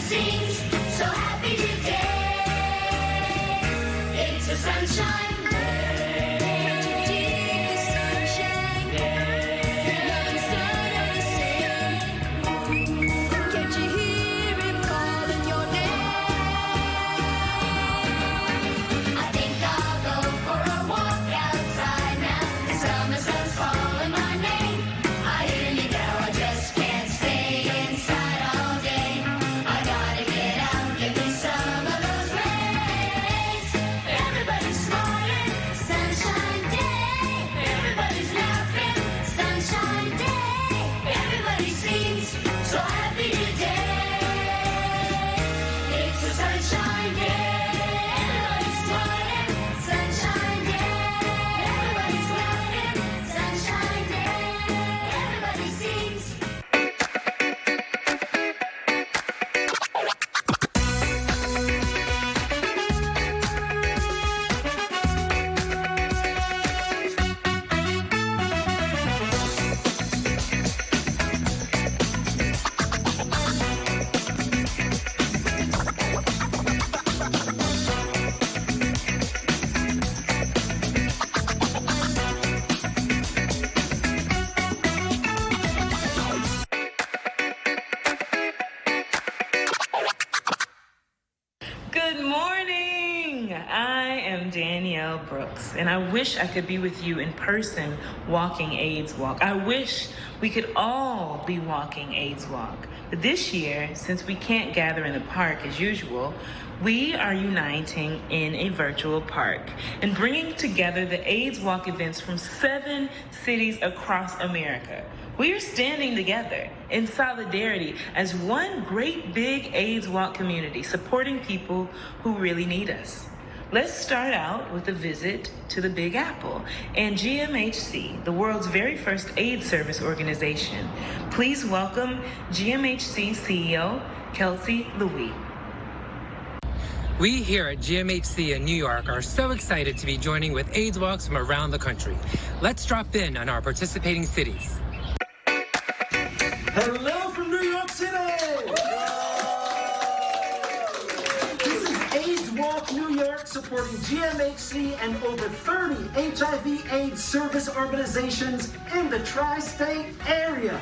seems so happy today. It's a sunshine day. Deep the sunshine day. Love and sun are the same. Can't you hear him calling your name? I think I'll go for a walk outside now. The summer sun's calling my name. I hear you now, I just can't stay inside all day. I gotta get out, give me some of those rays. Everybody's smiling, sunshine day. Everybody's laughing, sunshine day. Everybody seems so happy today. It's a sunshine day. Everybody's smiling, sunshine day. Everybody's laughing, sunshine day. Everybody seems. Good morning. I am Danielle Brooks, and I wish I could be with you in person walking AIDS Walk. I wish we could all be walking AIDS Walk. But this year, since we can't gather in the park as usual, we are uniting in a virtual park and bringing together the AIDS Walk events from 7 cities across America. We are standing together in solidarity as one great big AIDS Walk community, supporting people who really need us. Let's start out with a visit to the Big Apple and GMHC, the world's very first AIDS service organization. Please welcome GMHC CEO, Kelsey Louis. We here at GMHC in New York are so excited to be joining with AIDS Walks from around the country. Let's drop in on our participating cities. Hello from New York City! This is AIDS Walk New York supporting GMHC and over 30 HIV/AIDS service organizations in the tri-state area.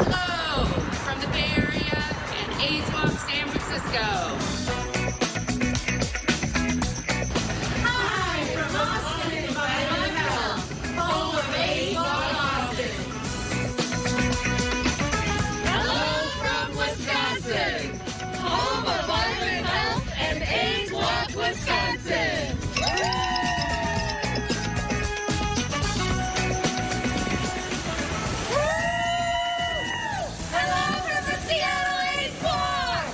Hello from the Bay Area and AIDS Walk San Francisco. Hi from Austin and Vitamin Health, home of AIDS Walk Austin. Hello from Wisconsin, home of Vitamin Health and AIDS Walk Wisconsin. Hello from the Seattle AIDS Walk.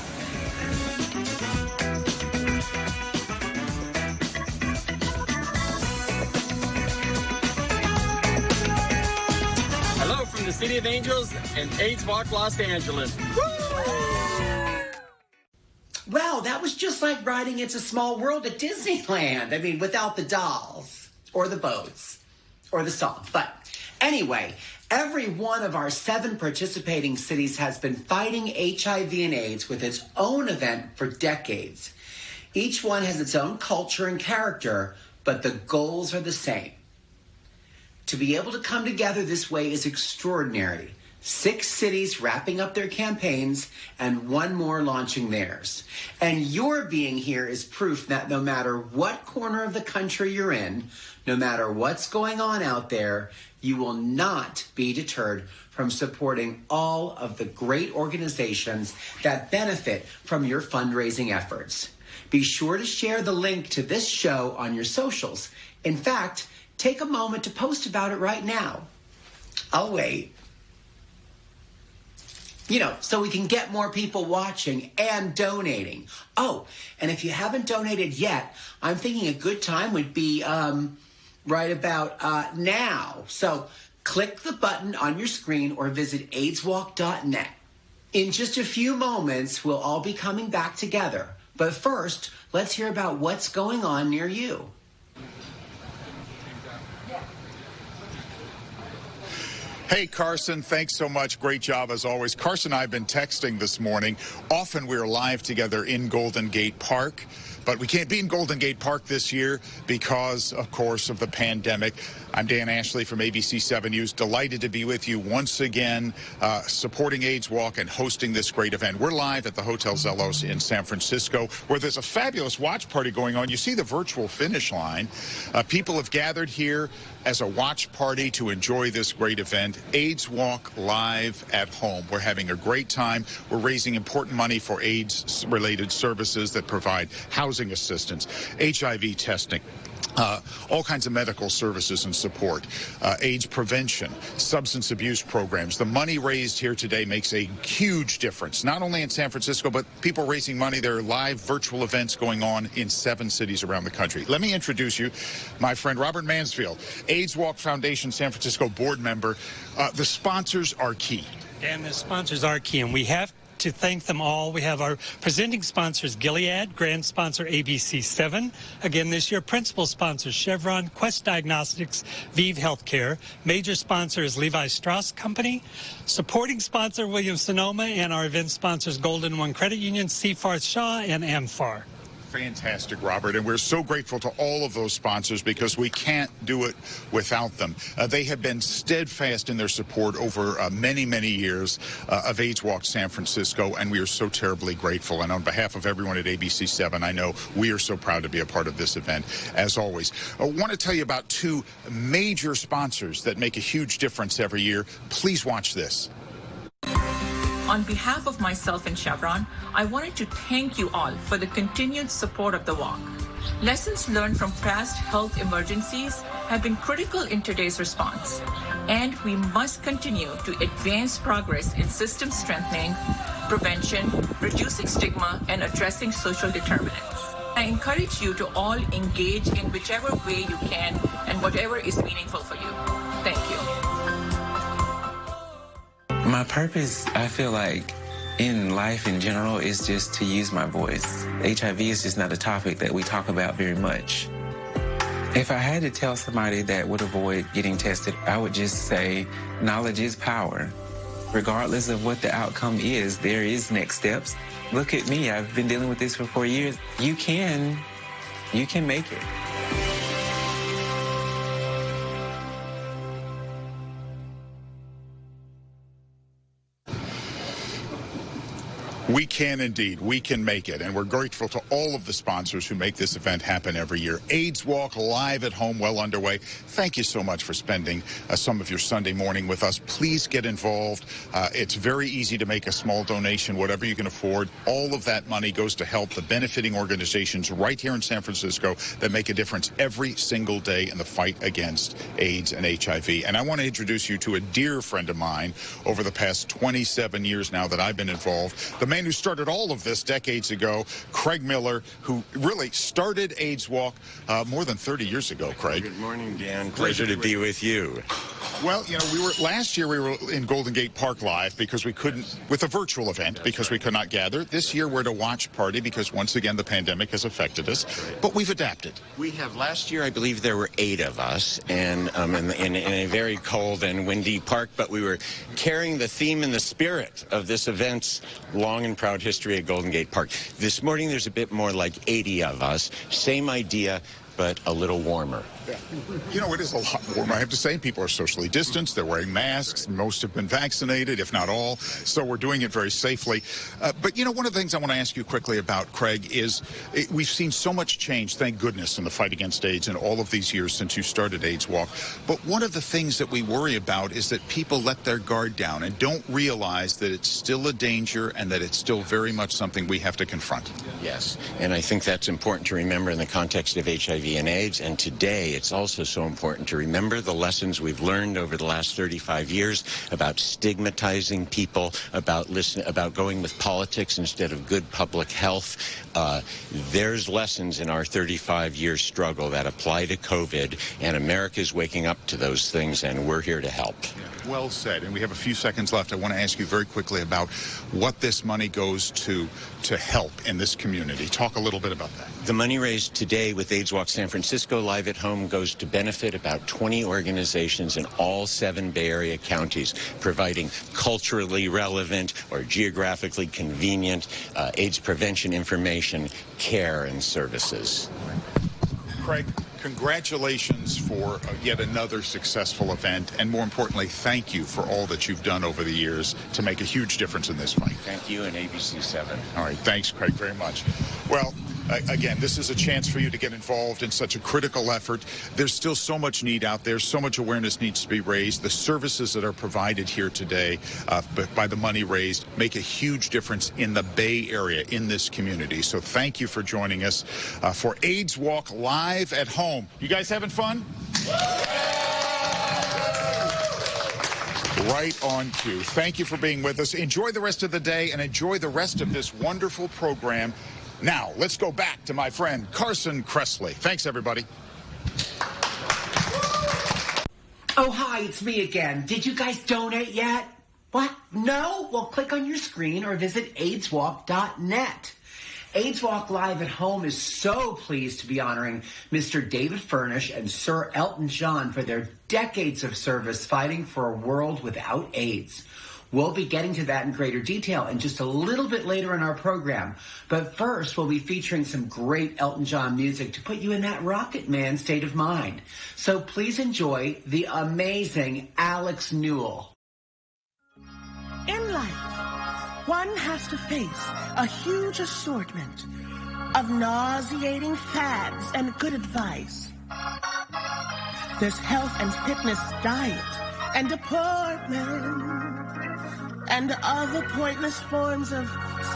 Hello from the City of Angels and AIDS Walk Los Angeles. Wow, that was just like riding It's a Small World at Disneyland. I mean, without the dolls or the boats or the song. But anyway, every one of our 7 participating cities has been fighting HIV and AIDS with its own event for decades. Each one has its own culture and character, but the goals are the same. To be able to come together this way is extraordinary. 6 cities wrapping up their campaigns and 1 more launching theirs. And your being here is proof that no matter what corner of the country you're in, no matter what's going on out there, you will not be deterred from supporting all of the great organizations that benefit from your fundraising efforts. Be sure to share the link to this show on your socials. In fact, take a moment to post about it right now. I'll wait. You know, so we can get more people watching and donating. Oh, and if you haven't donated yet, I'm thinking a good time would be right about now. So click the button on your screen or visit aidswalk.net. In just a few moments, we'll all be coming back together. But first, let's hear about what's going on near you. Hey, Carson, thanks so much. Great job, as always. Carson and I have been texting this morning. Often we're live together in Golden Gate Park, but we can't be in Golden Gate Park this year because, of course, of the pandemic. I'm Dan Ashley from ABC 7 News. Delighted to be with you once again, supporting AIDS Walk and hosting this great event. We're live at the Hotel Zellos in San Francisco, where there's a fabulous watch party going on. You see the virtual finish line. People have gathered here as a watch party to enjoy this great event. AIDS Walk live at home. We're having a great time. We're raising important money for AIDS-related services that provide housing assistance, HIV testing, all kinds of medical services and support, AIDS prevention, substance abuse programs. The money raised here today makes a huge difference, not only in San Francisco, but people raising money. There are live virtual events going on in 7 cities around the country. Let me introduce you, my friend Robert Mansfield, AIDS Walk Foundation San Francisco board member. The sponsors are key. Dan, the sponsors are key, and we have to thank them all. We have our presenting sponsors, Gilead, grand sponsor ABC 7. Again, this year, principal sponsors, Chevron, Quest Diagnostics, Vive Healthcare. Major sponsor is Levi Strauss Company. Supporting sponsor, Williams-Sonoma, and our event sponsors, Golden One Credit Union, Seafarth Shaw, and Amphar. Fantastic, Robert, and we're so grateful to all of those sponsors because we can't do it without them. They have been steadfast in their support over many, many years of AIDS Walk San Francisco, and we are so terribly grateful. And on behalf of everyone at ABC 7, I know we are so proud to be a part of this event, as always. I want to tell you about 2 major sponsors that make a huge difference every year. Please watch this. On behalf of myself and Chevron, I wanted to thank you all for the continued support of the walk. Lessons learned from past health emergencies have been critical in today's response, and we must continue to advance progress in system strengthening, prevention, reducing stigma, and addressing social determinants. I encourage you to all engage in whichever way you can and whatever is meaningful for you. Thank you. My purpose, I feel like, in life in general, is just to use my voice. HIV is just not a topic that we talk about very much. If I had to tell somebody that would avoid getting tested, I would just say, knowledge is power. Regardless of what the outcome is, there is next steps. Look at me, I've been dealing with this for 4 years. You can make it. We can indeed. We can make it. And we're grateful to all of the sponsors who make this event happen every year. AIDS Walk live at home, well underway. Thank you so much for spending some of your Sunday morning with us. Please get involved. It's very easy to make a small donation, whatever you can afford. All of that money goes to help the benefiting organizations right here in San Francisco that make a difference every single day in the fight against AIDS and HIV. And I want to introduce you to a dear friend of mine over the past 27 years now that I've been involved. The man who started all of this decades ago, Craig Miller, who really started AIDS Walk more than 30 years ago, Craig. Good morning, Dan. Pleasure to be with you. Well, you know, last year we were in Golden Gate Park live because we couldn't, with a virtual event, because we could not gather. This year we're at a watch party because once again the pandemic has affected us, but we've adapted. We have. Last year I believe there were 8 of us, and in a very cold and windy park, but we were carrying the theme and the spirit of this event's long and proud history at Golden Gate Park. This morning there's a bit more like 80 of us. Same idea, but a little warmer. Yeah. You know, it is a lot warmer. I have to say, people are socially distanced. They're wearing masks. Most have been vaccinated, if not all. So we're doing it very safely. But, you know, one of the things I want to ask you quickly about, Craig, is we've seen so much change, thank goodness, in the fight against AIDS in all of these years since you started AIDS Walk. But one of the things that we worry about is that people let their guard down and don't realize that it's still a danger and that it's still very much something we have to confront. Yes, and I think that's important to remember in the context of HIV and AIDS. And today, it's also so important to remember the lessons we've learned over the last 35 years about stigmatizing people, about going with politics instead of good public health. There's lessons in our 35-year struggle that apply to COVID, and America's waking up to those things, and we're here to help. Well said. And we have a few seconds left. I want to ask you very quickly about what this money goes to help in this community. Talk a little bit about that. The money raised today with AIDS Walk San Francisco live at home program goes to benefit about 20 organizations in all 7 Bay Area counties, providing culturally relevant or geographically convenient AIDS prevention information, care, and services. Craig, congratulations for yet another successful event, and more importantly, thank you for all that you've done over the years to make a huge difference in this fight. Thank you and ABC 7. All right, thanks, Craig, very much. Well, again, this is a chance for you to get involved in such a critical effort. There's still so much need out there. So much awareness needs to be raised. The services that are provided here today by the money raised make a huge difference in the Bay Area, in this community. So thank you for joining us for AIDS Walk Live at Home. You guys having fun? Right on cue. Thank you for being with us. Enjoy the rest of the day and enjoy the rest of this wonderful program. Now, let's go back to my friend Carson Kressley. Thanks, everybody. Oh, hi, it's me again. Did you guys donate yet? What? No? Well, click on your screen or visit AIDSWalk.net. AIDS Walk Live at Home is so pleased to be honoring Mr. David Furnish and Sir Elton John for their decades of service fighting for a world without AIDS. We'll be getting to that in greater detail in just a little bit later in our program. But first, we'll be featuring some great Elton John music to put you in that Rocket Man state of mind. So please enjoy the amazing Alex Newell. In life, one has to face a huge assortment of nauseating fads and good advice. There's health and fitness diet and appointment and other pointless forms of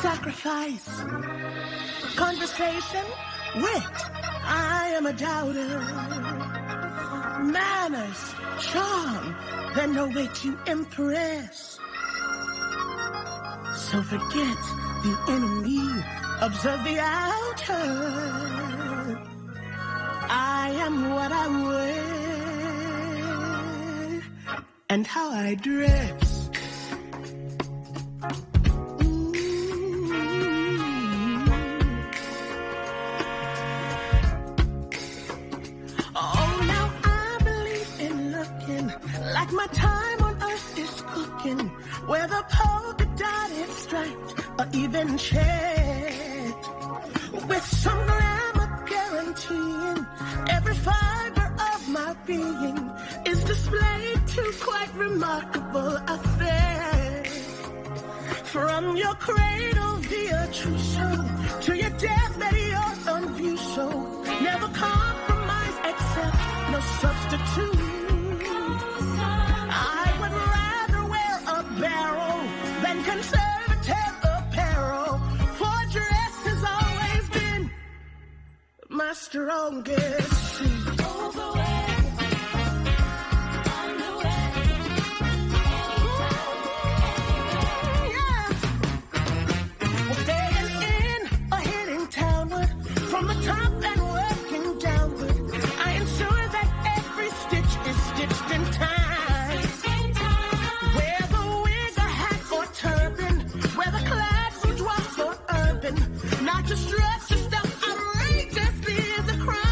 sacrifice. Conversation, wit, I am a doubter. Manners, charm, then no way to impress. So forget the inner me, observe the outer. I am what I wear and how I dress. Oh, now I believe in looking like my time on earth is cooking, whether polka dotted, striped, or even checked, with some glamour guaranteeing every fiber of my being is displayed to quite remarkable effect. From your cradle via trousseau to your deathbed, you're on view, so never compromise, accept no substitute. I would rather wear a barrel than conservative apparel, for dress has always been my strongest suit. From the top and working downward, I ensure that every stitch is stitched in time. Whether wig or hat or turban, whether clad or dwarf or urban, not to strut yourself outrageously is a crime.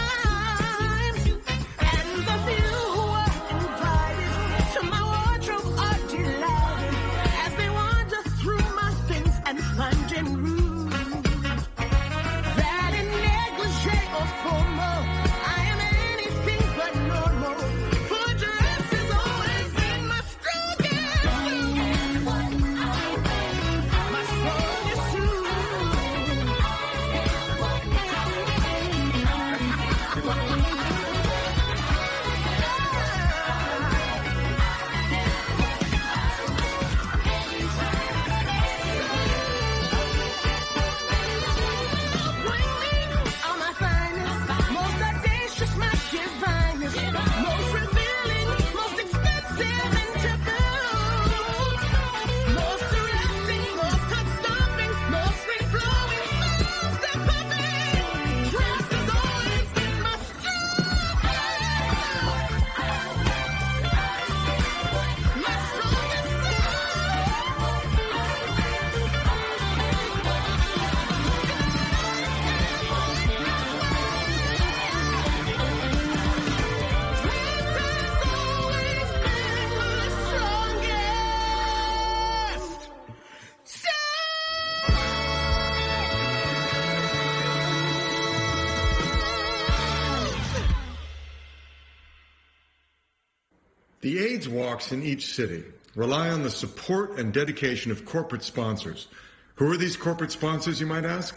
The AIDS walks in each city rely on the support and dedication of corporate sponsors. Who are these corporate sponsors, you might ask?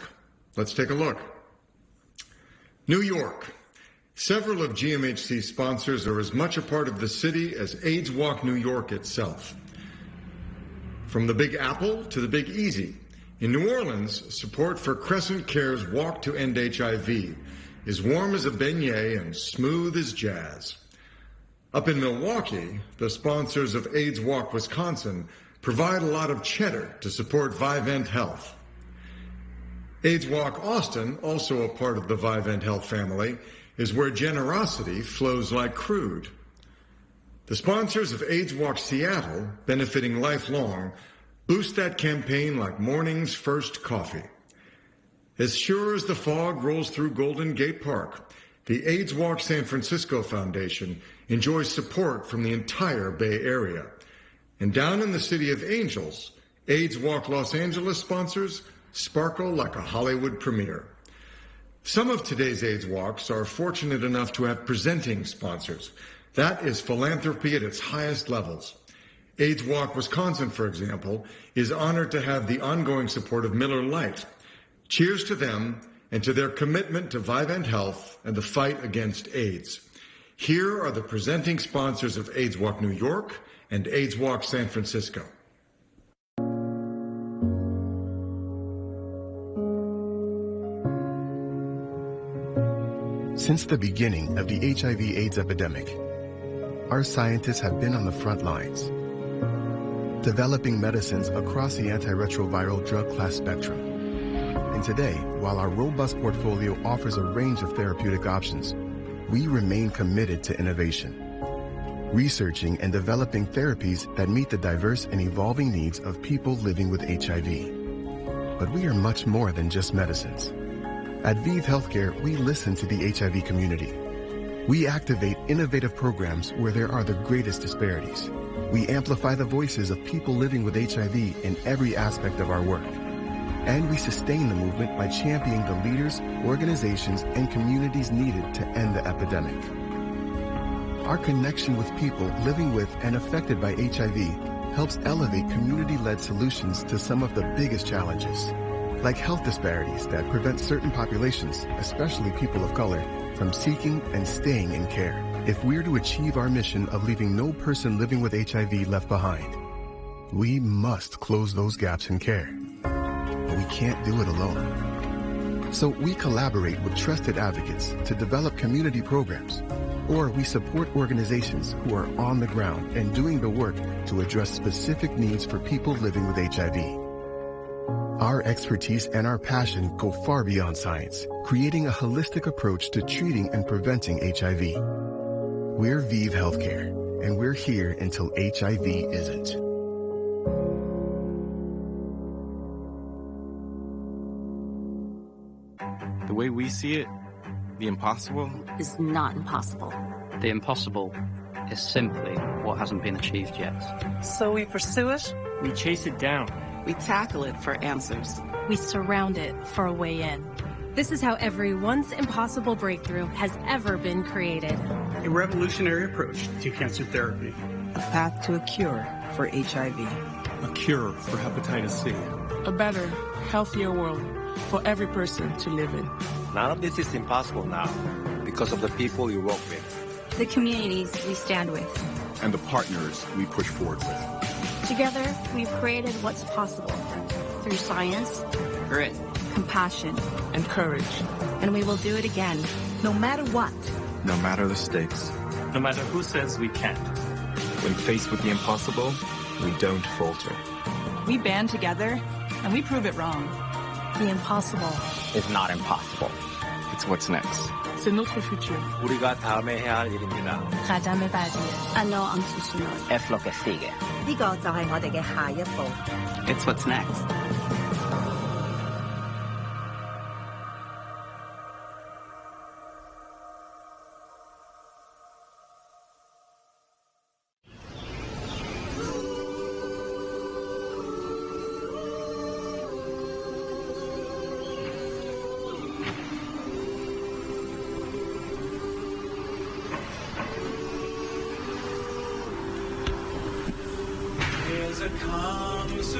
Let's take a look. New York. Several of GMHC's sponsors are as much a part of the city as AIDS Walk New York itself. From the Big Apple to the Big Easy, in New Orleans, support for Crescent Care's Walk to End HIV is warm as a beignet and smooth as jazz. Up in Milwaukee, the sponsors of AIDS Walk Wisconsin provide a lot of cheddar to support Vivent Health. AIDS Walk Austin, also a part of the Vivent Health family, is where generosity flows like crude. The sponsors of AIDS Walk Seattle, benefiting Lifelong, boost that campaign like morning's first coffee. As sure as the fog rolls through Golden Gate Park, the AIDS Walk San Francisco Foundation enjoys support from the entire Bay Area. And down in the City of Angels, AIDS Walk Los Angeles sponsors sparkle like a Hollywood premiere. Some of today's AIDS Walks are fortunate enough to have presenting sponsors. That is philanthropy at its highest levels. AIDS Walk Wisconsin, for example, is honored to have the ongoing support of Miller Lite. Cheers to them and to their commitment to Vivent Health and the fight against AIDS. Here are the presenting sponsors of AIDS Walk New York and AIDS Walk San Francisco. Since the beginning of the HIV/AIDS epidemic, our scientists have been on the front lines, developing medicines across the antiretroviral drug class spectrum. And today, while our robust portfolio offers a range of therapeutic options, we remain committed to innovation, researching and developing therapies that meet the diverse and evolving needs of people living with HIV. But we are much more than just medicines. At ViiV Healthcare, we listen to the HIV community. We activate innovative programs where there are the greatest disparities. We amplify the voices of people living with HIV in every aspect of our work. And we sustain the movement by championing the leaders, organizations, and communities needed to end the epidemic. Our connection with people living with and affected by HIV helps elevate community-led solutions to some of the biggest challenges, like health disparities that prevent certain populations, especially people of color, from seeking and staying in care. If we're to achieve our mission of leaving no person living with HIV left behind, we must close those gaps in care. But we can't do it alone. So we collaborate with trusted advocates to develop community programs, or we support organizations who are on the ground and doing the work to address specific needs for people living with HIV. Our expertise and our passion go far beyond science, creating a holistic approach to treating and preventing HIV. We're ViiV Healthcare, and we're here until HIV isn't. The way we see it, the impossible is not impossible. The impossible is simply what hasn't been achieved yet. So we pursue it. We chase it down. We tackle it for answers. We surround it for a way in. This is how every once impossible breakthrough has ever been created. A revolutionary approach to cancer therapy. A path to a cure for HIV. A cure for hepatitis C. A better, healthier world for every person to live in. None of this is impossible now because of the people you work with. The communities we stand with. And the partners we push forward with. Together, we've created what's possible through science, grit, compassion, and courage. And we will do it again, no matter what. No matter the stakes. No matter who says we can't. When faced with the impossible, we don't falter. We band together, and we prove it wrong. The impossible is not impossible. It's what's next. C'est notre futur. 우리가 다음에 해야 할 일입니다. 가담의 바디에 ano ang susunod. Es lo que sigue. 呢個就係我哋嘅下一步。It's what's next.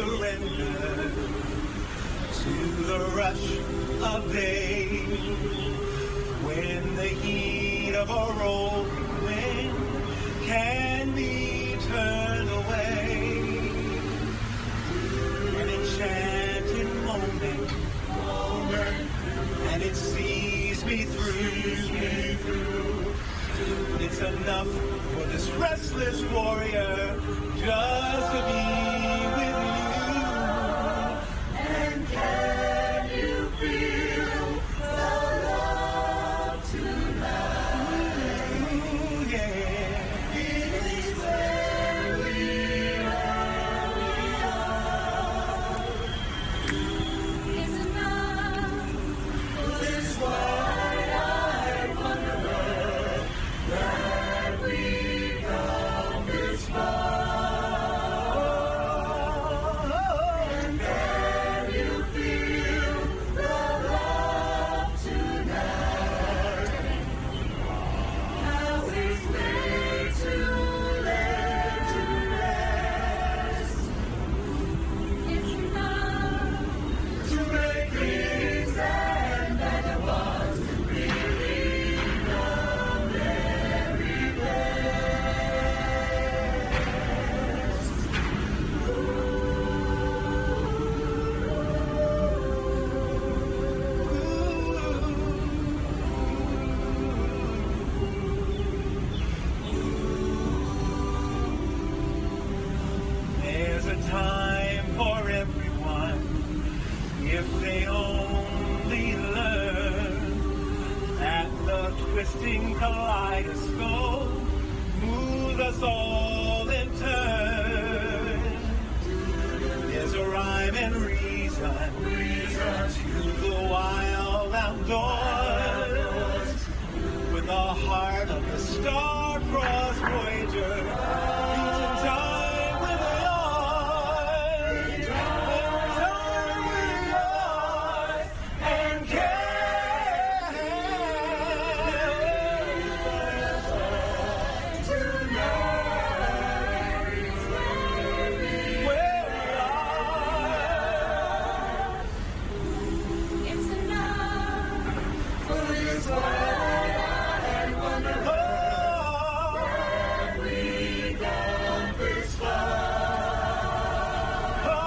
surrender to the rush of day, when the heat of a rolling wind can be turned away. An enchanted moment, and it sees me through. It's enough for this restless warrior just to be with you. And can you feel the love tonight? Ooh, yeah. It is where we are. It's enough for this wide-eyed wanderer that we come this far. And can you feel the love tonight? How it's made to lay to rest. It's enough to make kings and vagabonds believe the very best. There's a time for everyone if they only learn that the twisting kaleidoscope moves us all in turn. There's a rhyme and reason to the wild outdoors, with the heart of the star-crossed Voyager beats in time with yours. In time with yours. And tonight is where we are. It's enough for this wide-eyed wanderer that we got this far. Oh,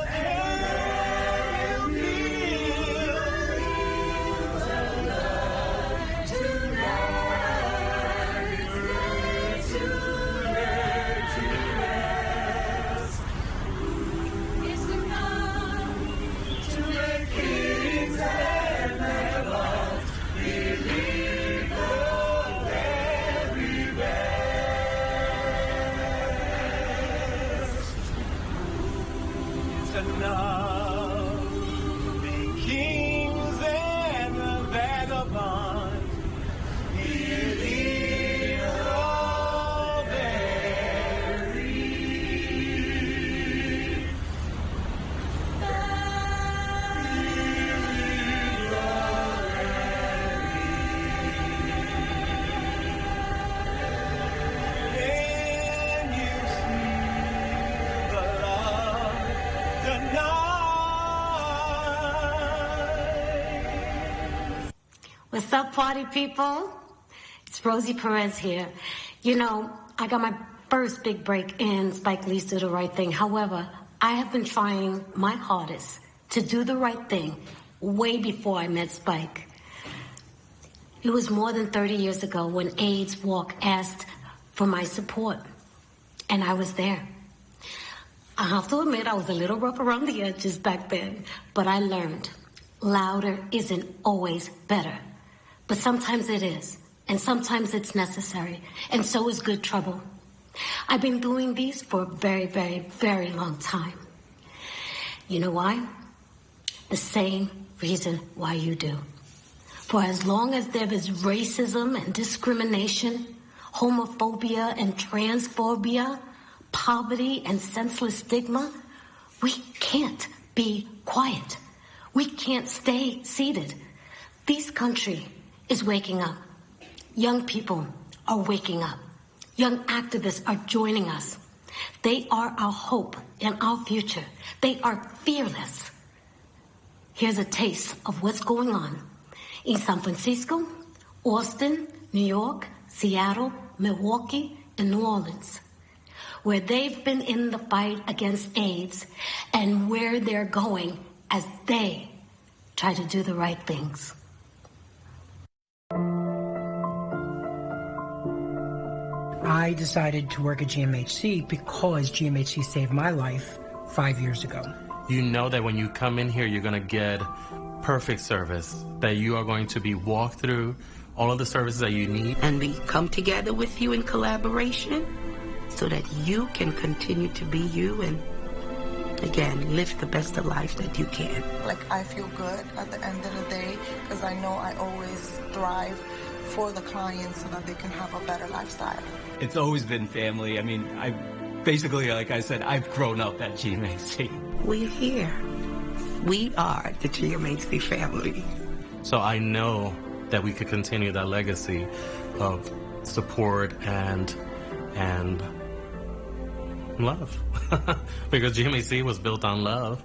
can you feel the love tonight? It's lay to rest. It's enough to make kings and vagabonds believe the very best. It's enough to make kings and vagabonds believe the very Can you see the love tonight? What's up, party people? It's Rosie Perez here. You know, I got my first big break in Spike Lee's Do the Right Thing. However, I have been trying my hardest to do the right thing way before I met Spike. It was more than 30 years ago when AIDS Walk asked for my support, and I was there. I have to admit I was a little rough around the edges back then, but I learned louder isn't always better. But sometimes it is, and sometimes it's necessary, and so is good trouble. I've been doing these for a very, very, very long time. You know why? The same reason why you do. For as long as there is racism and discrimination, homophobia and transphobia, poverty and senseless stigma, we can't be quiet. We can't stay seated. This country is waking up. Young people are waking up. Young activists are joining us. They are our hope and our future. They are fearless. Here's a taste of what's going on in San Francisco, Austin, New York, Seattle, Milwaukee, and New Orleans, where they've been in the fight against AIDS and where they're going as they try to do the right things. I decided to work at GMHC because GMHC saved my life 5 years ago. You know that when you come in here, you're going to get perfect service, that you are going to be walked through all of the services that you need. And we come together with you in collaboration so that you can continue to be you and, again, live the best of life that you can. Like, I feel good at the end of the day because I know I always thrive for the clients so that they can have a better lifestyle. It's always been family. I mean, basically, like I said, I've grown up at GMHC. We're here. We are the GMHC family. So I know that we could continue that legacy of support and love. Because GMHC was built on love.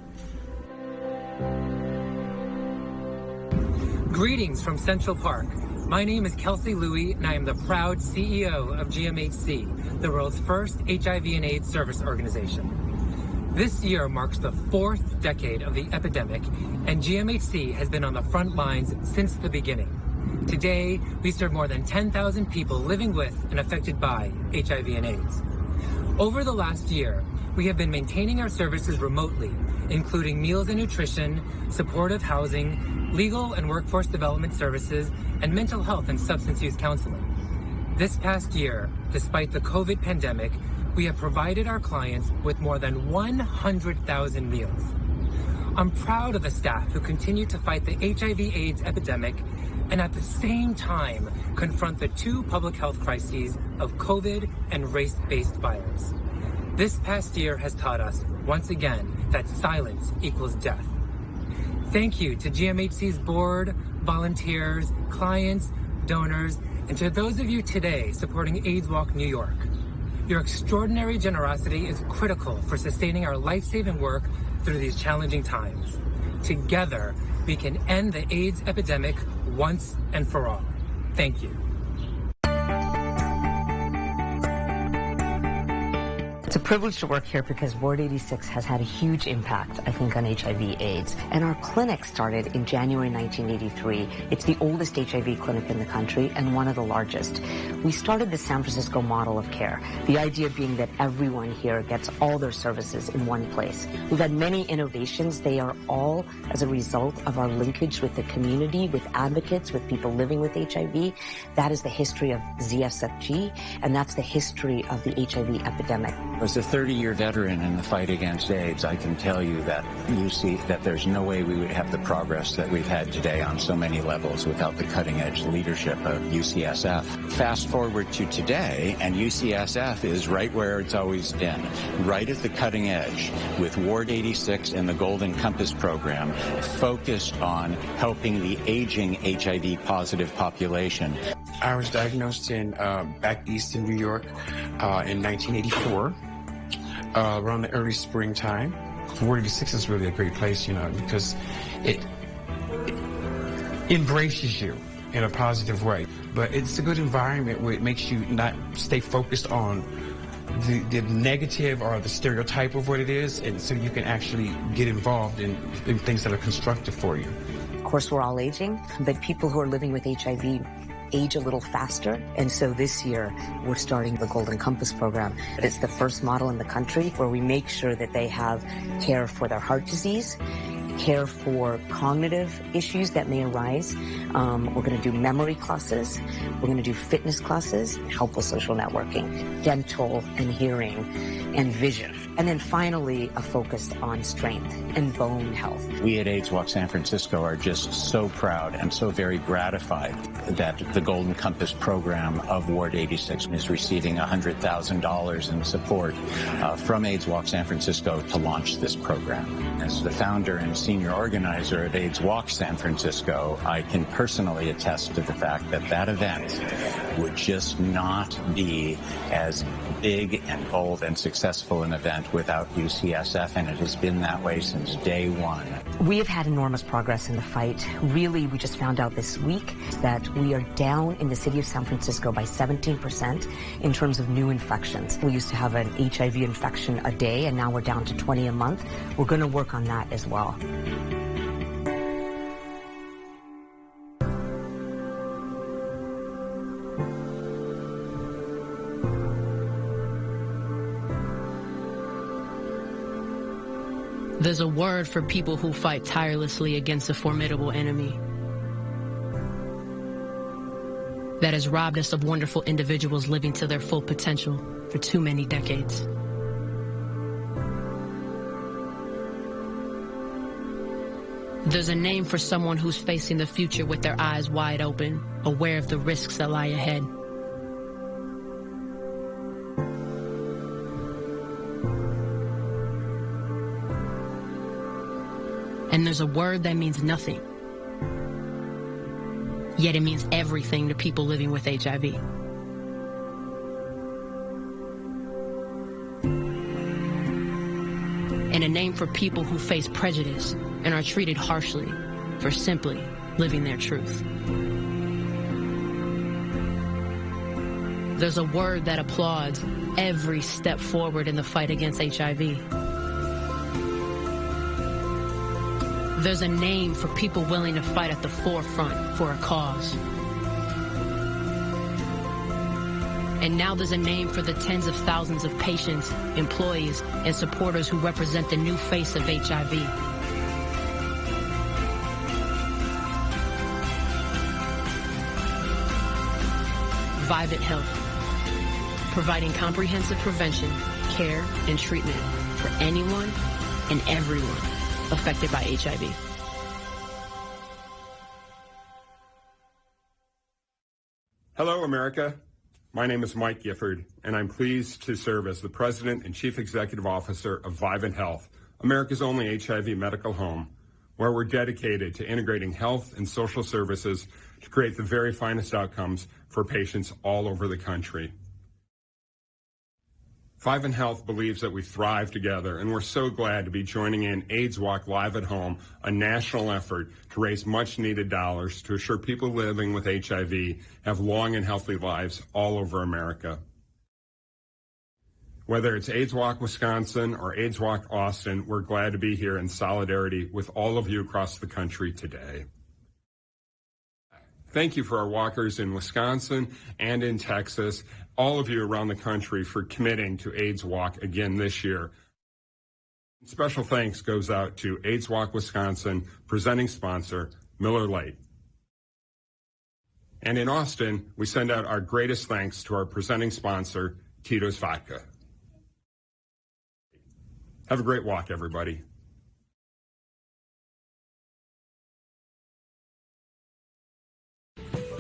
Greetings from Central Park. My name is Kelsey Louie, and I am the proud CEO of GMHC, the world's first HIV and AIDS service organization. This year marks the 4th decade of the epidemic, and GMHC has been on the front lines since the beginning. Today, we serve more than 10,000 people living with and affected by HIV and AIDS. Over the last year, we have been maintaining our services remotely, including meals and nutrition, supportive housing, legal and workforce development services, and mental health and substance use counseling. This past year, despite the COVID pandemic, we have provided our clients with more than 100,000 meals. I'm proud of the staff who continue to fight the HIV/AIDS epidemic and at the same time confront the 2 public health crises of COVID and race-based violence. This past year has taught us, once again, that silence equals death. Thank you to GMHC's board, volunteers, clients, donors, and to those of you today supporting AIDS Walk New York. Your extraordinary generosity is critical for sustaining our life-saving work through these challenging times. Together, we can end the AIDS epidemic once and for all. Thank you. It's a privilege to work here because Ward 86 has had a huge impact, I think, on HIV/AIDS. And our clinic started in January 1983. It's the oldest HIV clinic in the country and one of the largest. We started the San Francisco model of care, the idea being that everyone here gets all their services in one place. We've had many innovations. They are all as a result of our linkage with the community, with advocates, with people living with HIV. That is the history of ZSFG, and that's the history of the HIV epidemic. As a 30-year veteran in the fight against AIDS, I can tell you that there's no way we would have the progress that we've had today on so many levels without the cutting-edge leadership of UCSF. Fast forward to today, and UCSF is right where it's always been, right at the cutting edge, with Ward 86 and the Golden Compass program, focused on helping the aging HIV-positive population. I was diagnosed in back east in New York in 1984. Around the early springtime. Ward 86 is really a great place, because it embraces you in a positive way. But it's a good environment where it makes you not stay focused on the negative or the stereotype of what it is, and so you can actually get involved in things that are constructive for you. Of course, we're all aging, but people who are living with HIV age a little faster. And so this year, we're starting the Golden Compass program. It's the first model in the country where we make sure that they have care for their heart disease, care for cognitive issues that may arise. We're going to do memory classes. We're going to do fitness classes, help with social networking, dental and hearing, and vision. And then finally, a focus on strength and bone health. We at AIDS Walk San Francisco are just so proud and so very gratified that the Golden Compass program of Ward 86 is receiving $100,000 in support from AIDS Walk San Francisco to launch this program. As the founder and senior organizer at AIDS Walk San Francisco, I can personally attest to the fact that that event would just not be as big and bold and successful an event without UCSF, and it has been that way since day one. We have had enormous progress in the fight. Really, we just found out this week that we are down in the city of San Francisco by 17% in terms of new infections. We used to have an HIV infection a day, and now we're down to 20 a month. We're going to work on that as well. There's a word for people who fight tirelessly against a formidable enemy that has robbed us of wonderful individuals living to their full potential for too many decades. There's a name for someone who's facing the future with their eyes wide open, aware of the risks that lie ahead. And there's a word that means nothing, yet it means everything to people living with HIV. And a name for people who face prejudice and are treated harshly for simply living their truth. There's a word that applauds every step forward in the fight against HIV. There's a name for people willing to fight at the forefront for a cause. And now there's a name for the tens of thousands of patients, employees, and supporters who represent the new face of HIV. Vivint Health, providing comprehensive prevention, care, and treatment for anyone and everyone affected by HIV. Hello, America. My name is Mike Gifford, and I'm pleased to serve as the President and Chief Executive Officer of Vivint Health, America's only HIV medical home, where we're dedicated to integrating health and social services to create the very finest outcomes for patients all over the country. Vivint Health believes that we thrive together, and we're so glad to be joining in AIDS Walk Live at Home, a national effort to raise much-needed dollars to assure people living with HIV have long and healthy lives all over America. Whether it's AIDS Walk Wisconsin or AIDS Walk Austin, we're glad to be here in solidarity with all of you across the country today. Thank you for our walkers in Wisconsin and in Texas, all of you around the country for committing to AIDS Walk again this year. Special thanks goes out to AIDS Walk Wisconsin, presenting sponsor, Miller Lite. And in Austin, we send out our greatest thanks to our presenting sponsor, Tito's Vodka. Have a great walk, everybody.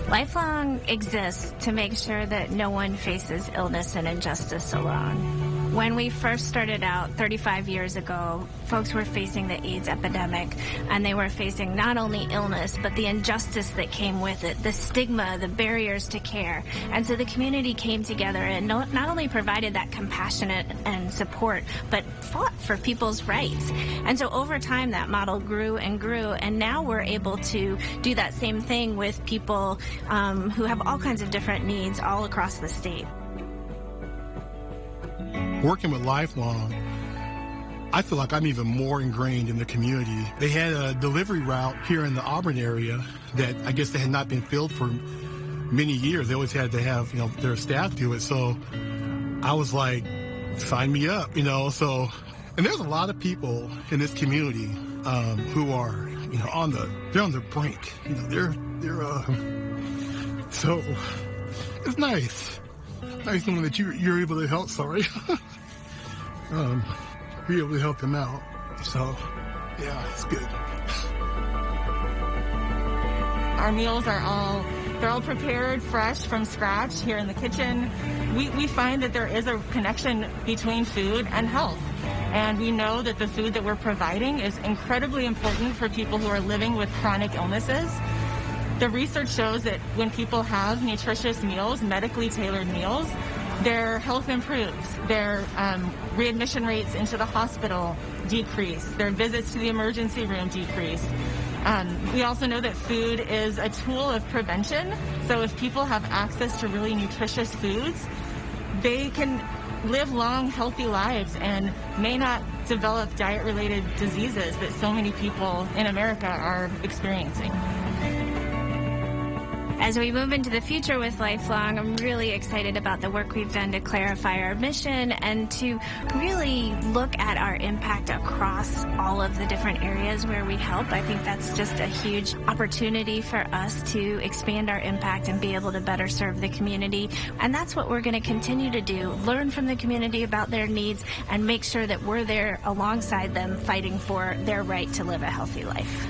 Lifelong exists to make sure that no one faces illness and injustice alone. When we first started out 35 years ago, folks were facing the AIDS epidemic, and they were facing not only illness, but the injustice that came with it, the stigma, the barriers to care. And so the community came together and not only provided that compassionate and support, but fought for people's rights. And so over time, that model grew and grew, and now we're able to do that same thing with people who have all kinds of different needs all across the state. Working with Lifelong, I feel like I'm even more ingrained in the community. They had a delivery route here in the Auburn area that I guess they had not been filled for many years. They always had to have, their staff do it. So I was like, sign me up, so, and there's a lot of people in this community who are, they're on the brink, so it's nice knowing that you're able to help, be able to help them out. So, yeah, it's good. Our meals are they're all prepared fresh from scratch here in the kitchen. We find that there is a connection between food and health. And we know that the food that we're providing is incredibly important for people who are living with chronic illnesses. The research shows that when people have nutritious meals, medically tailored meals, their health improves, their readmission rates into the hospital decrease, their visits to the emergency room decrease. We also know that food is a tool of prevention, so if people have access to really nutritious foods, they can live long, healthy lives and may not develop diet-related diseases that so many people in America are experiencing. As we move into the future with Lifelong, I'm really excited about the work we've done to clarify our mission and to really look at our impact across all of the different areas where we help. I think that's just a huge opportunity for us to expand our impact and be able to better serve the community. And that's what we're going to continue to do, learn from the community about their needs and make sure that we're there alongside them fighting for their right to live a healthy life.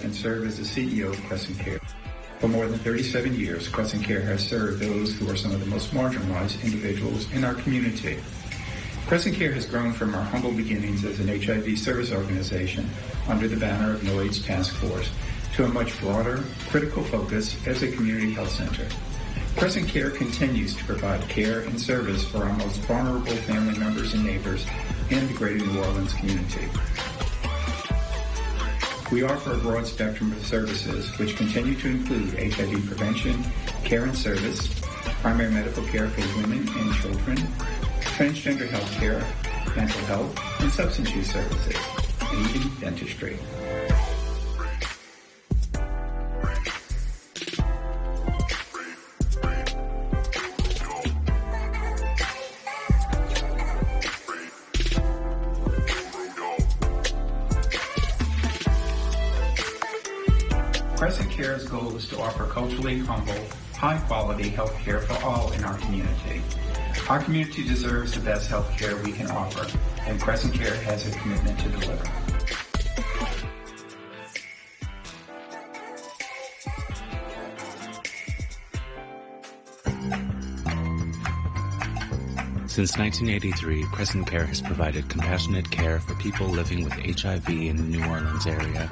And serve as the CEO of Crescent Care. For more than 37 years, Crescent Care has served those who are some of the most marginalized individuals in our community. Crescent Care has grown from our humble beginnings as an HIV service organization under the banner of No AIDS Task Force to a much broader, critical focus as a community health center. Crescent Care continues to provide care and service for our most vulnerable family members and neighbors in the greater New Orleans community. We offer a broad spectrum of services which continue to include HIV prevention, care and service, primary medical care for women and children, transgender health care, mental health, and substance use services, and even dentistry. Crescent Care's goal is to offer culturally humble, high-quality health care for all in our community. Our community deserves the best health care we can offer, and Crescent Care has a commitment to deliver. Since 1983, Crescent Care has provided compassionate care for people living with HIV in the New Orleans area.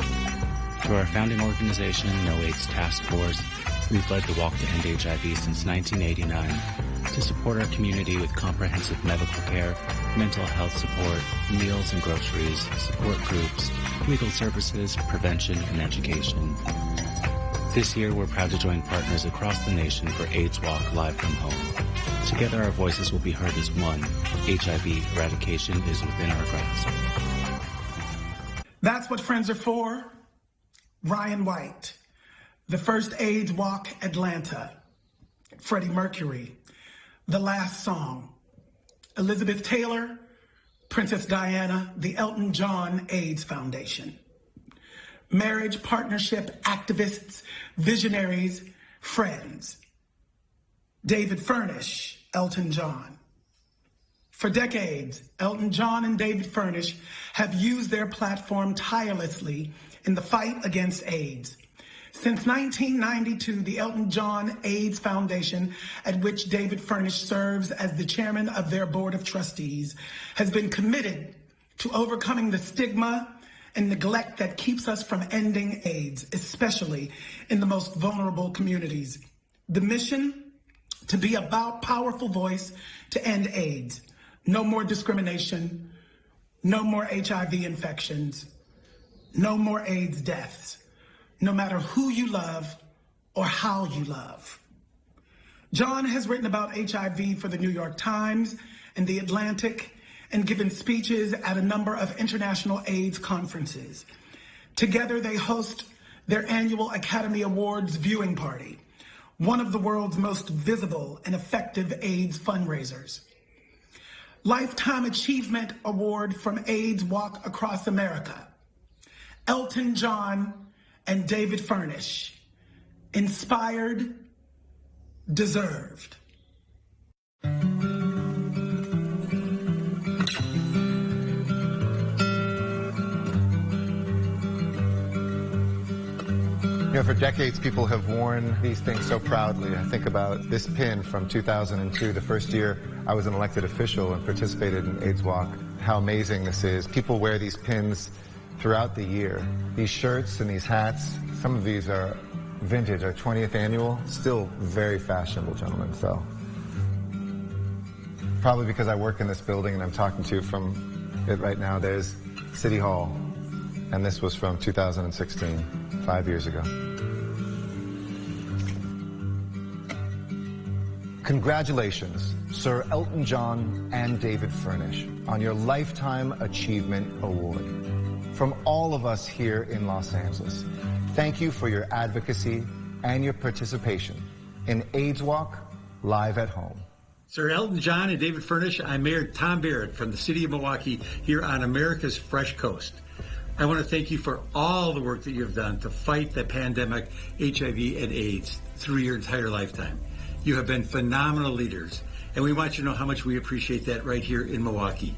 Through our founding organization, No AIDS Task Force, we've led the Walk to End HIV since 1989 to support our community with comprehensive medical care, mental health support, meals and groceries, support groups, legal services, prevention, and education. This year, we're proud to join partners across the nation for AIDS Walk Live from Home. Together, our voices will be heard as one. HIV eradication is within our grasp. That's what friends are for. Ryan White, the first AIDS Walk Atlanta, Freddie Mercury, The Last Song, Elizabeth Taylor, Princess Diana, the Elton John AIDS Foundation, marriage, partnership, activists, visionaries, friends, David Furnish, Elton John. For decades, Elton John and David Furnish have used their platform tirelessly in the fight against AIDS. Since 1992, the Elton John AIDS Foundation, at which David Furnish serves as the chairman of their board of trustees, has been committed to overcoming the stigma and neglect that keeps us from ending AIDS, especially in the most vulnerable communities. The mission, to be a powerful voice to end AIDS. No more discrimination, no more HIV infections, no more AIDS deaths, no matter who you love or how you love. John has written about HIV for the New York Times and The Atlantic and given speeches at a number of international AIDS conferences. Together, they host their annual Academy Awards viewing party, one of the world's most visible and effective AIDS fundraisers. Lifetime Achievement Award from AIDS Walk Across America. Elton John and David Furnish. Inspired, deserved. You know, for decades, people have worn these things so proudly. I think about this pin from 2002, the first year I was an elected official and participated in AIDS Walk. How amazing this is. People wear these pins throughout the year. These shirts and these hats, some of these are vintage, our 20th annual, still very fashionable, gentlemen. So, probably because I work in this building and I'm talking to you from it right now, there's City Hall. And this was from 2016, 5 years ago. Congratulations, Sir Elton John and David Furnish, on your Lifetime Achievement Award. From all of us here in Los Angeles, thank you for your advocacy and your participation in AIDS Walk Live at Home. Sir Elton John and David Furnish, I'm Mayor Tom Barrett from the city of Milwaukee here on America's Fresh Coast. I want to thank you for all the work that you have done to fight the pandemic, HIV and AIDS through your entire lifetime. You have been phenomenal leaders, and we want you to know how much we appreciate that right here in Milwaukee.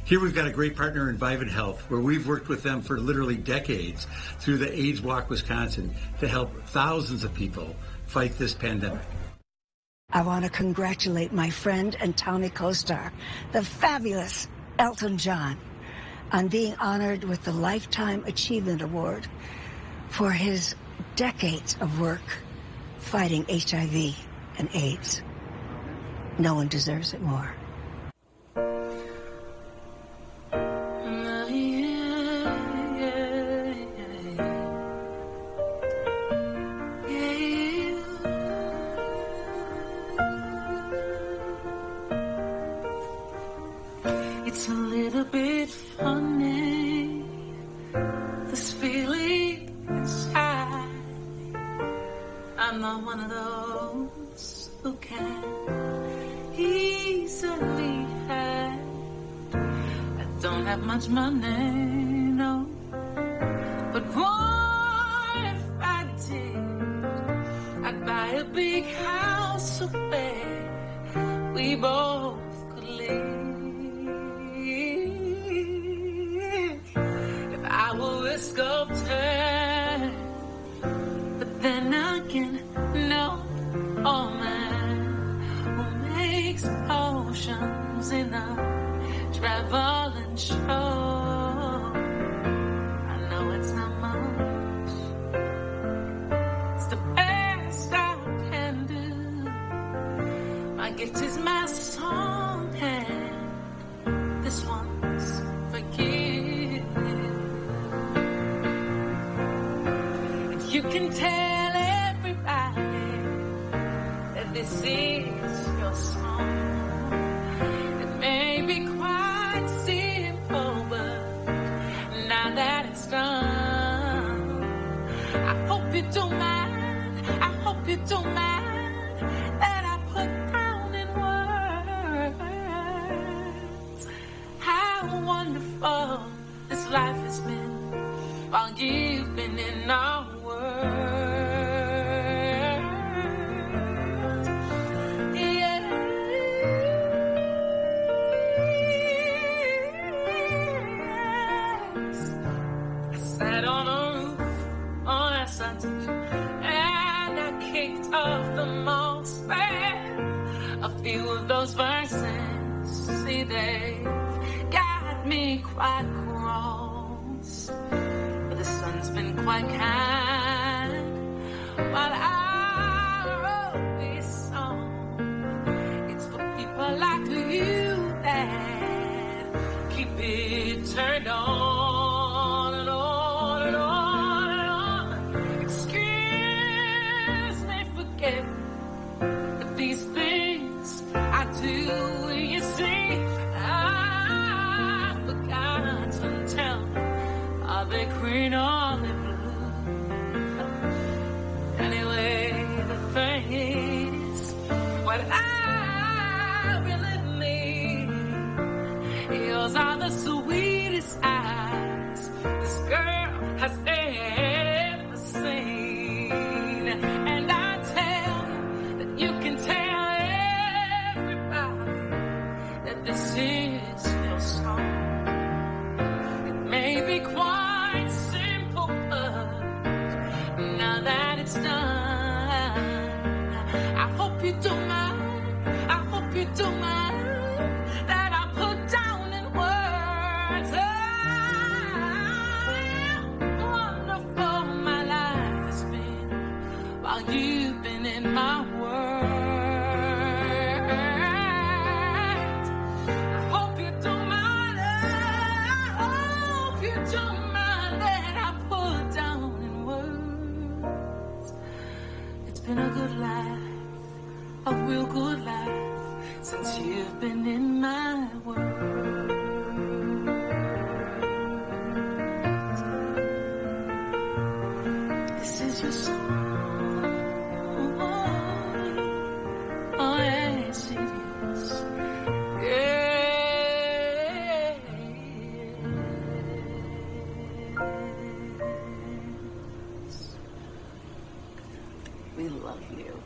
Here we've got a great partner in Vivint Health, where we've worked with them for literally decades through the AIDS Walk Wisconsin to help thousands of people fight this pandemic. I want to congratulate my friend and Tony co-star, the fabulous Elton John, on being honored with the Lifetime Achievement Award for his decades of work fighting HIV and AIDS. No one deserves it more. It's a little bit funny, this feeling inside. I'm not one of those who can easily hide. I don't have much money, no, but what if I did? I'd buy a big house so bad we both could live. I will risk of time, but then again, no, oh man, who makes potions in a traveling show? I know it's not much, it's the best I can do. My gift is my song, and this one's for you. You can tell everybody that this is your song. It may be quite simple, but now that it's done, I hope you don't mind, I hope you don't mind that I put down in words how wonderful this life has been while you've been in our world. Yes, I sat on a roof on a Sunday and I kicked off the most bad. A few of those verses, see, they've got me quite cross. The sun's been quite kind while I wrote this song. It's for people like you that keep it turned on and on and on and on. Excuse me, forget that these things I do, you see, I forgot to tell me. Are they green or are they blue? Anyway, the thing is Those are the sweetest eyes this girl has ever seen. And I tell you that you can tell everybody that this is your song. It may be quite simple, but now that it's done, I hope you don't mind. I hope you don't mind that I put down in words how wonderful my life has been while you've been in my world. I hope you don't mind. I hope you don't mind that I put down in words. It's been a good life, a real good life, since you've been in my world. This is your song. Oh, yes, it is. Yes. We love you.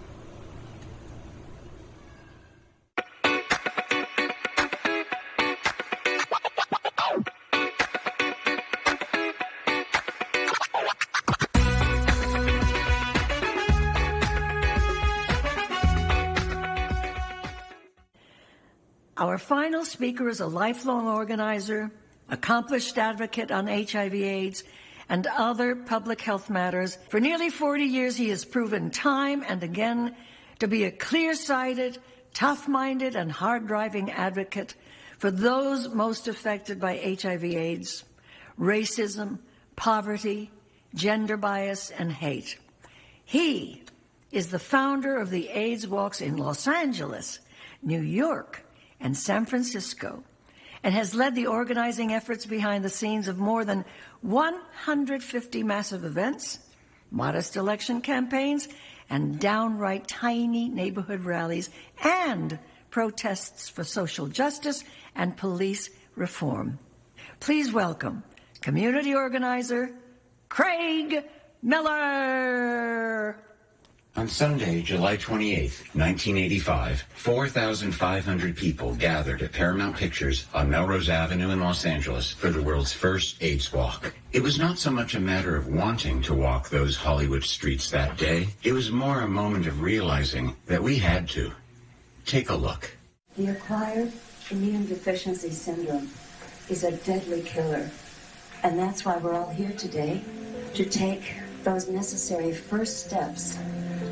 Our final speaker is a lifelong organizer, accomplished advocate on HIV/AIDS, and other public health matters. For nearly 40 years, he has proven time and again to be a clear-sighted, tough-minded, and hard-driving advocate for those most affected by HIV/AIDS, racism, poverty, gender bias, and hate. He is the founder of the AIDS Walks in Los Angeles, New York, and San Francisco, and has led the organizing efforts behind the scenes of more than 150 massive events, modest election campaigns, and downright tiny neighborhood rallies and protests for social justice and police reform. Please welcome community organizer Craig Miller. On Sunday, July 28, 1985, 4,500 people gathered at Paramount Pictures on Melrose Avenue in Los Angeles for the world's first AIDS walk. It was not so much a matter of wanting to walk those Hollywood streets that day. It was more a moment of realizing that we had to. Take a look. The acquired immune deficiency syndrome is a deadly killer. And that's why we're all here today, to take those necessary first steps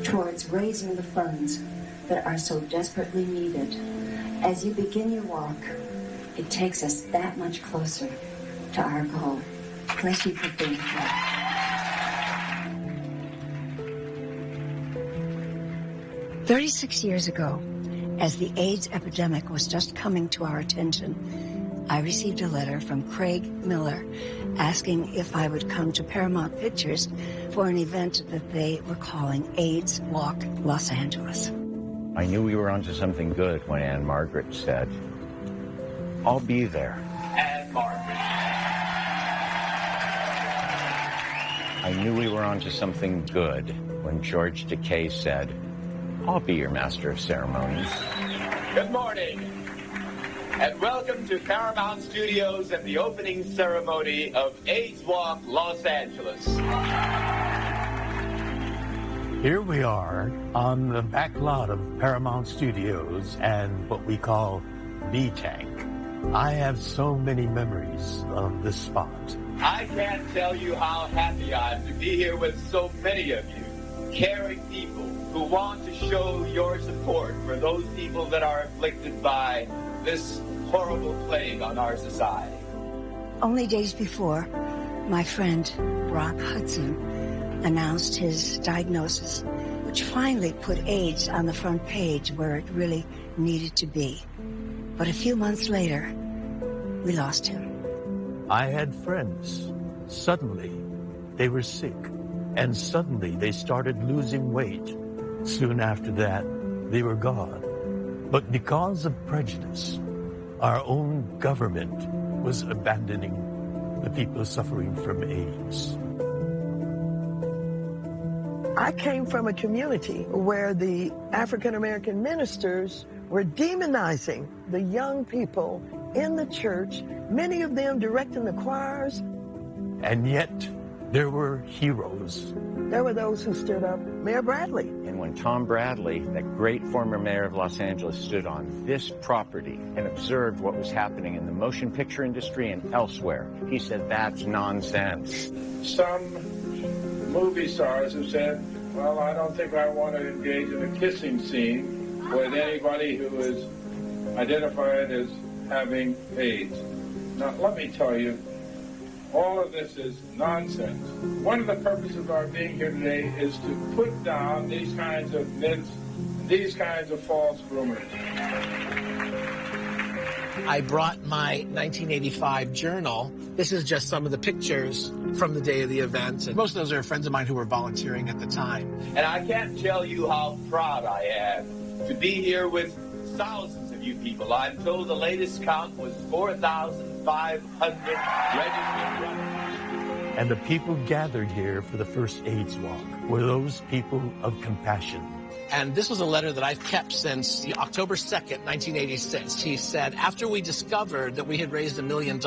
towards raising the funds that are so desperately needed. As you begin your walk, it takes us that much closer to our goal. Bless you for being here. "36 years ago, as the AIDS epidemic was just coming to our attention, I received a letter from Craig Miller asking if I would come to Paramount Pictures for an event that they were calling AIDS Walk Los Angeles. I knew we were onto something good when Anne Margaret said, "I'll be there." Anne Margaret. I knew we were onto something good when George Takei said, "I'll be your master of ceremonies." Good morning, and welcome to Paramount Studios and the opening ceremony of AIDS Walk Los Angeles. Here we are on the back lot of Paramount Studios and what we call B-Tank. I have so many memories of this spot. I can't tell you how happy I am to be here with so many of you, caring people who want to show your support for those people that are afflicted by this horrible plague on our society. Only days before, my friend Rock Hudson announced his diagnosis, which finally put AIDS on the front page where it really needed to be. But a few months later, we lost him. I had friends. Suddenly, they were sick, and suddenly they started losing weight. Soon after that, they were gone. But because of prejudice, our own government was abandoning the people suffering from AIDS. I came from a community where the African American ministers were demonizing the young people in the church, many of them directing the choirs. And yet, there were heroes. There were those who stood up. Mayor Bradley. And when Tom Bradley, that great former mayor of Los Angeles, stood on this property and observed what was happening in the motion picture industry and elsewhere, he said, that's nonsense. Some movie stars have said, well, I don't think I want to engage in a kissing scene with anybody who is identified as having AIDS. Now, let me tell you, all of this is nonsense. One of the purposes of our being here today is to put down these kinds of myths, these kinds of false rumors. I brought my 1985 journal. This is just some of the pictures from the day of the event. And most of those are friends of mine who were volunteering at the time. And I can't tell you how proud I am to be here with thousands of you people. I'm told the latest count was 4,500 registered brothers. And the people gathered here for the first AIDS walk were those people of compassion. And this was a letter that I've kept since October 2nd, 1986. He said, after we discovered that we had raised $1 million,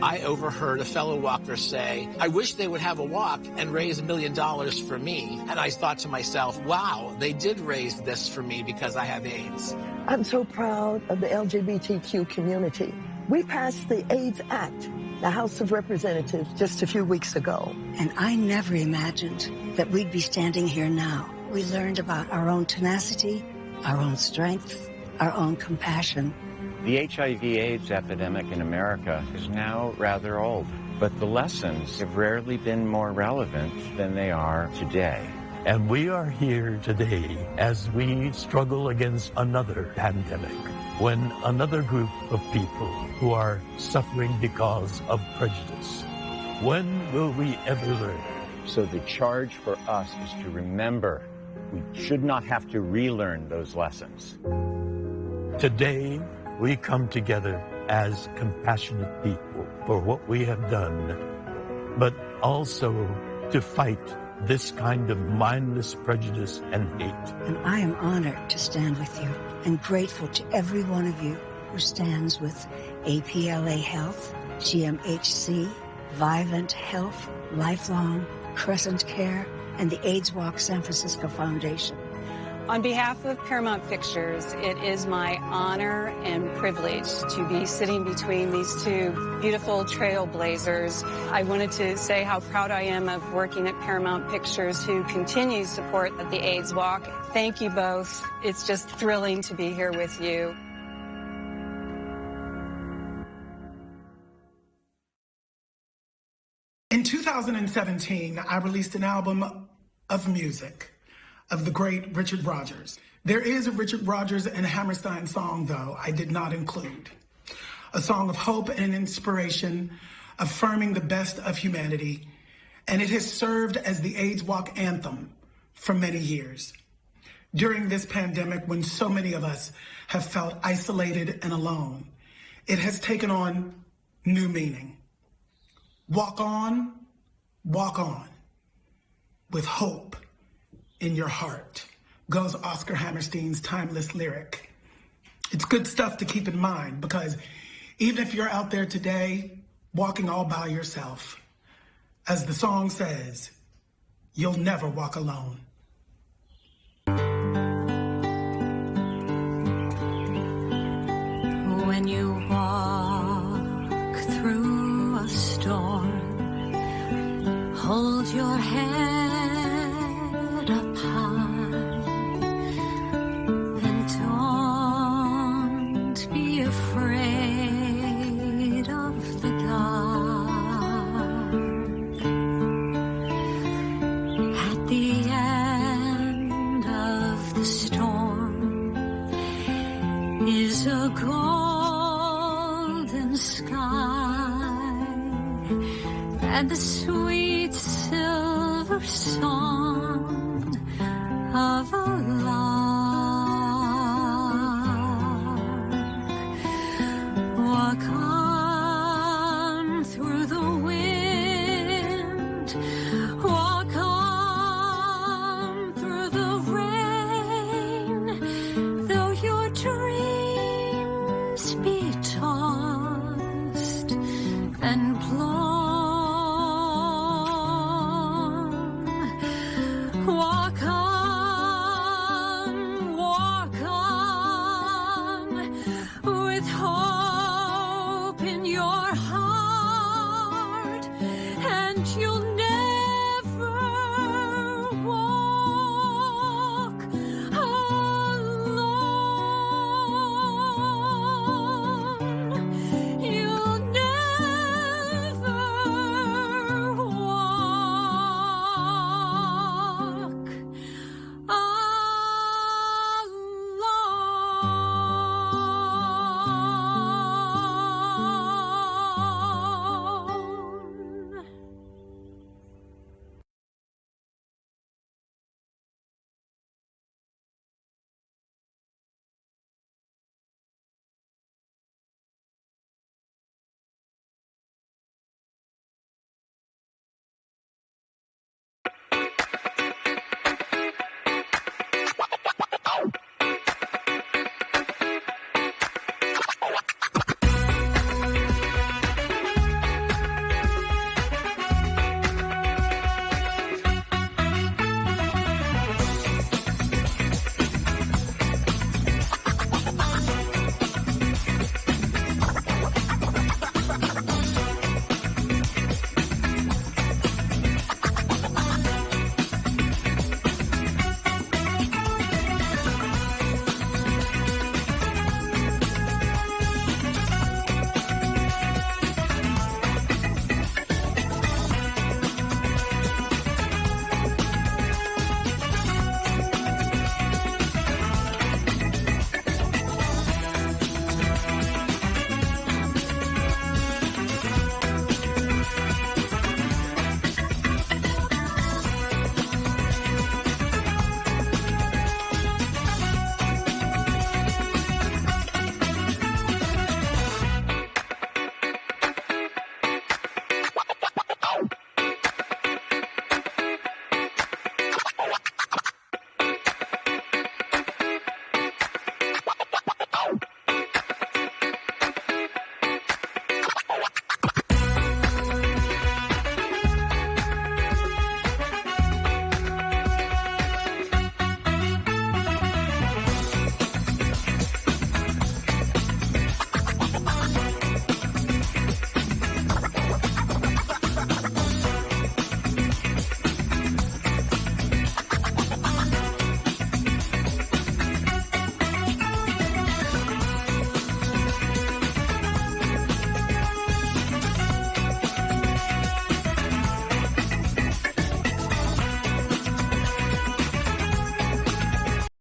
I overheard a fellow walker say, I wish they would have a walk and raise $1 million for me. And I thought to myself, wow, they did raise this for me because I have AIDS. I'm so proud of the LGBTQ community. We passed the AIDS Act, the House of Representatives, just a few weeks ago. And I never imagined that we'd be standing here now. We learned about our own tenacity, our own strength, our own compassion. The HIV/AIDS epidemic in America is now rather old, but the lessons have rarely been more relevant than they are today. And we are here today as we struggle against another pandemic, when another group of people who are suffering because of prejudice. When will we ever learn? So the charge for us is to remember we should not have to relearn those lessons. Today, we come together as compassionate people for what we have done, but also to fight this kind of mindless prejudice and hate. And I am honored to stand with you and grateful to every one of you who stands with APLA Health, GMHC, Vivint Health, Lifelong, Crescent Care, and the AIDS Walk San Francisco Foundation. On behalf of Paramount Pictures, it is my honor and privilege to be sitting between these two beautiful trailblazers. I wanted to say how proud I am of working at Paramount Pictures, who continues support of the AIDS Walk. Thank you both. It's just thrilling to be here with you. In 2017, I released an album of music of the great Richard Rodgers. There is a Richard Rodgers and Hammerstein song, though, I did not include. A song of hope and inspiration, affirming the best of humanity, and it has served as the AIDS Walk anthem for many years. During this pandemic, when so many of us have felt isolated and alone, it has taken on new meaning. Walk on, with hope in your heart, goes Oscar Hammerstein's timeless lyric. It's good stuff to keep in mind, because even if you're out there today walking all by yourself, as the song says, you'll never walk alone. When you walk through a storm, hold your head up high, and don't be afraid of the dark. At the end of the storm is a golden sky and the sweet silver song of a lark. Walk on, be tossed and ploughed.